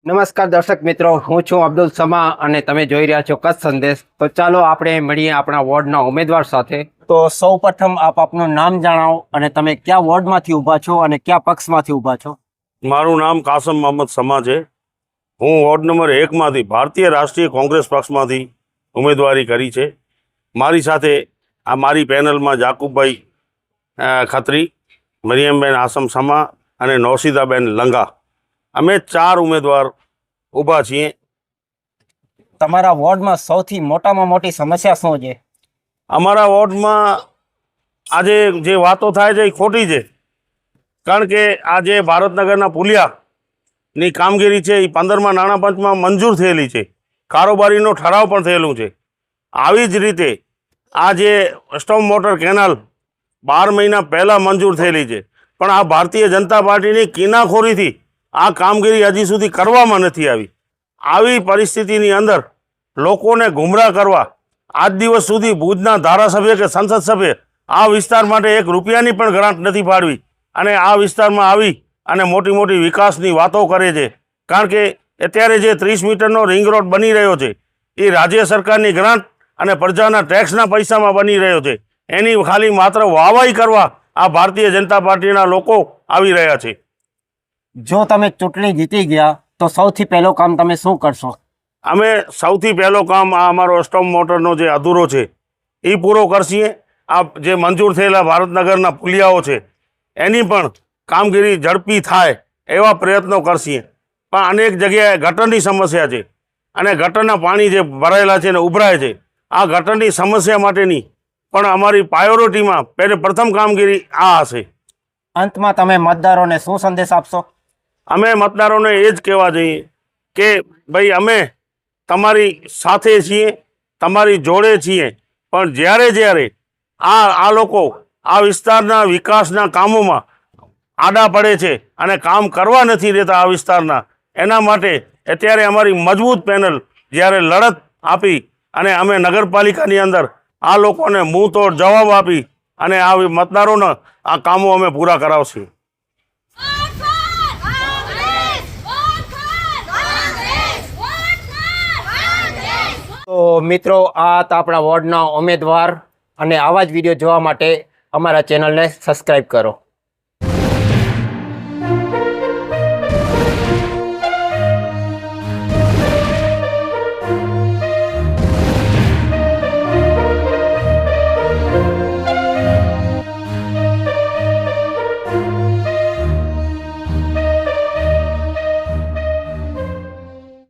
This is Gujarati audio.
નમસ્કાર દર્શક મિત્રો, હું છું અબ્દુલ સમા અને તમે જોઈ રહ્યા છો કચ્છ સંદેશ। તો ચાલો આપણે મળીએ આપણા વોર્ડના ઉમેદવાર સાથે। તો સૌપ્રથમ આપ આપનું નામ જણાવો અને તમે કયા વોર્ડમાંથી ઊભા છો અને કયા પક્ષમાંથી ઊભા છો? મારું નામ કાસમ મોહમ્મદ સમા છે। હું વોર્ડ નંબર 1માંથી ભારતીય રાષ્ટ્રીય કોંગ્રેસ પક્ષમાંથી ઉમેદવારી કરી છે। મારી સાથે આ મારી પેનલમાં જાકુબભાઈ ખત્રી, મરિયમબેન આસમ સમા અને નૌશીદાબેન લંગા, અમે 4 ઉમેદવાર ઊભા છીએ। તમારા વોર્ડમાં સૌથી મોટામાં મોટી સમસ્યા શું છે? અમારા વોર્ડમાં આજે જે વાતો થાય છે એ ખોટી છે, કારણ કે આજે ભારતનગરના પુલિયાની કામગીરી છે એ 15મા નાણાં પંચમાં મંજૂર થયેલી છે, કારોબારીનો ઠરાવ પણ થયેલું છે। આવી જ રીતે આ જે સ્ટોમ વોટર કેનાલ 12 મહિના પહેલાં મંજૂર થયેલી છે, પણ આ ભારતીય જનતા પાર્ટીની કિનાખોરીથી આ કામગીરી હજી સુધી કરવામાં નથી આવી। આવી પરિસ્થિતિની અંદર લોકોને ગુમરાહ કરવા આજ દિવસ સુધી ભુજના ધારાસભ્ય કે સંસદ સભ્ય આ વિસ્તાર માટે 1 રૂપિયાની પણ ગ્રાન્ટ નથી ફાળવી અને આ વિસ્તારમાં આવી અને મોટી મોટી વિકાસની વાતો કરે છે। કારણ કે અત્યારે જે 30 મીટરનો રિંગ રોડ બની રહ્યો છે એ રાજ્ય સરકારની ગ્રાન્ટ અને પ્રજાના ટેક્સના પૈસામાં બની રહ્યો છે। એની ખાલી માત્ર વાહવાહી કરવા આ ભારતીય જનતા પાર્ટીના લોકો આવી રહ્યા છે। જો તમે ચૂંટણી જીતી ગયા તો સૌથી પહેલું કામ તમે શું કરશો? અમે સૌથી પહેલો કામ આ અમારો સ્ટોમ મોટરનો જે અધૂરો છે એ પૂરો કરશીએ। આ જે મંજૂર થયેલા ભારતનગરના પુલિયાઓ છે એની પણ કામગીરી ઝડપી થાય એવા પ્રયત્નો કરશીએ। પણ અનેક જગ્યાએ ગટરની સમસ્યા છે અને ગટરના પાણી જે ભરાયેલા છે ને ઉભરાય છે, આ ગટરની સમસ્યા માટેની પણ અમારી પ્રાયોરિટીમાં પ્રથમ કામગીરી આ હશે। અંતમાં તમે મતદારોને શું સંદેશ આપશો? અમે મતદારોને એ જ કહેવા જઈએ કે ભાઈ અમે તમારી સાથે છીએ, તમારી જોડે છીએ, પણ જ્યારે આ લોકો આ વિસ્તારના વિકાસના કામોમાં આડા પડે છે અને કામ કરવા નથી દેતા આ વિસ્તારના, એના માટે અત્યારે અમારી મજબૂત પેનલ જ્યારે લડત આપી અને અમે નગરપાલિકાની અંદર આ લોકોને મુંહ તોડ જવાબ આપી અને આ મતદારોના આ કામો અમે પૂરા કરાવશું। તો મિત્રો, આ હતા આપણા વોર્ડના ઉમેદવાર અને આવા જ વિડીયો જોવા માટે અમારા ચેનલને સબસ્ક્રાઈબ કરો।